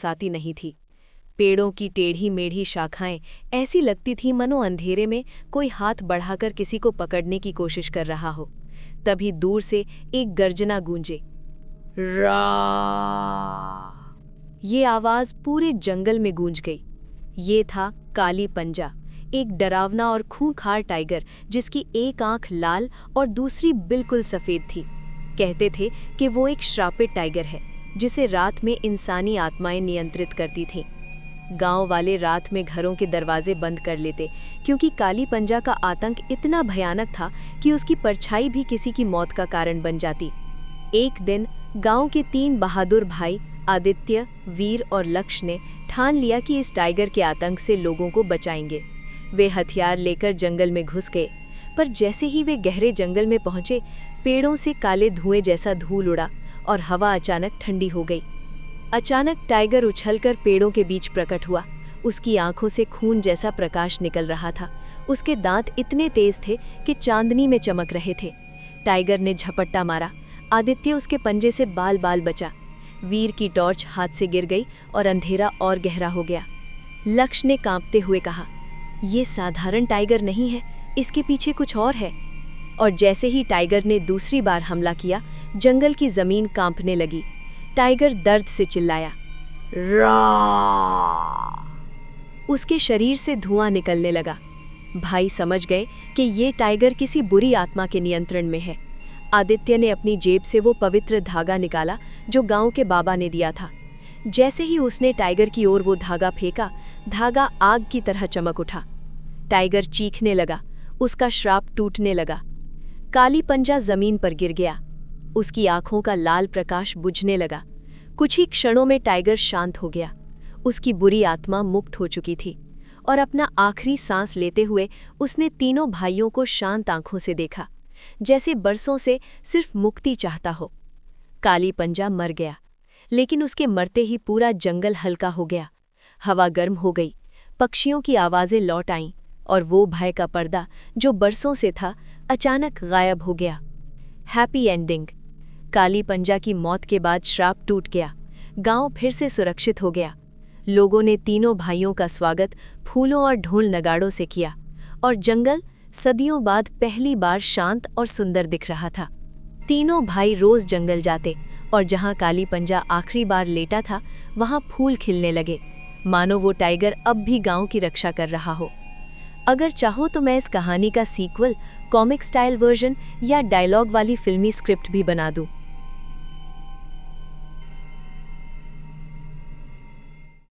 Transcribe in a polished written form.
साती नहीं थी। पेड़ों की टेढ़ी मेढ़ी शाखाएं ऐसी लगती थीं मानो अंधेरे में कोई हाथ बढ़ाकर किसी को पकड़ने की कोशिश कर रहा हो। तभी दूर से एक गर्जना गूंजे, रा। ये आवाज पूरे जंगल में गूंज गई। ये था काली पंजा, एक डरावना और खूंखार टाइगर जिसकी एक आंख लाल और दूसरी बिल्कुल सफेद थी। कहते थे कि वो एक श्रापित टाइगर है जिसे रात में इंसानी आत्माएं नियंत्रित करती थीं। गांव वाले रात में घरों के दरवाजे बंद कर लेते क्योंकि काली पंजा का आतंक इतना भयानक था कि उसकी परछाई भी किसी की मौत का कारण बन जाती। एक दिन गांव के 3 बहादुर भाई आदित्य, वीर और लक्ष्य ने ठान लिया कि इस टाइगर के आतंक से लोगों को बचाएंगे। वे हथियार लेकर जंगल में घुस गए, पर जैसे ही वे गहरे जंगल में पहुंचे, पेड़ों से काले धुएं जैसा धूल उड़ा और हवा अचानक ठंडी हो गई। अचानक टाइगर उछलकर पेड़ों के बीच प्रकट हुआ। उसकी आंखों से खून जैसा प्रकाश निकल रहा था। उसके दांत इतने तेज थे कि चांदनी में चमक रहे थे। टाइगर ने झपट्टा मारा। आदित्य उसके पंजे से बाल बाल बचा। वीर की टॉर्च हाथ से गिर गई और अंधेरा और गहरा हो गया। लक्ष्य ने कांपते हुए कहा, ये साधारण टाइगर नहीं है, इसके पीछे कुछ और है। और जैसे ही टाइगर ने दूसरी बार हमला किया, जंगल की जमीन कांपने लगी। टाइगर दर्द से चिल्लाया, रा। उसके शरीर से धुआं निकलने लगा। भाई समझ गए कि ये टाइगर किसी बुरी आत्मा के नियंत्रण में है। आदित्य ने अपनी जेब से वो पवित्र धागा निकाला जो गांव के बाबा ने दिया था। जैसे ही उसने टाइगर की ओर वो धागा फेंका, धागा आग की तरह चमक उठा। टाइगर चीखने लगा, उसका श्राप टूटने लगा। काली पंजा जमीन पर गिर गया। उसकी आंखों का लाल प्रकाश बुझने लगा। कुछ ही क्षणों में टाइगर शांत हो गया। उसकी बुरी आत्मा मुक्त हो चुकी थी और अपना आखिरी सांस लेते हुए उसने तीनों भाइयों को शांत आंखों से देखा, जैसे बरसों से सिर्फ मुक्ति चाहता हो। काली पंजा मर गया, लेकिन उसके मरते ही पूरा जंगल हल्का हो गया। हवा गर्म हो गई, पक्षियों की आवाजें लौट आईं और वो भय का पर्दा जो बरसों से था अचानक गायब हो गया। Happy ending. काली पंजा की मौत के बाद श्राप टूट गया। गांव फिर से सुरक्षित हो गया। लोगों ने तीनों भाइयों का स्वागत फूलों और ढोल नगाड़ों से किया और जंगल सदियों बाद पहली बार शांत और सुंदर दिख रहा था। तीनों भाई रोज जंगल जाते और जहां काली पंजा आखिरी बार लेटा था, वहां फूल खिलने लगे, मानो वो टाइगर अब भी गांव की रक्षा कर रहा हो। अगर चाहो तो मैं इस कहानी का सीक्वल, कॉमिक स्टाइल वर्जन या डायलॉग वाली फिल्मी स्क्रिप्ट भी बना दूं।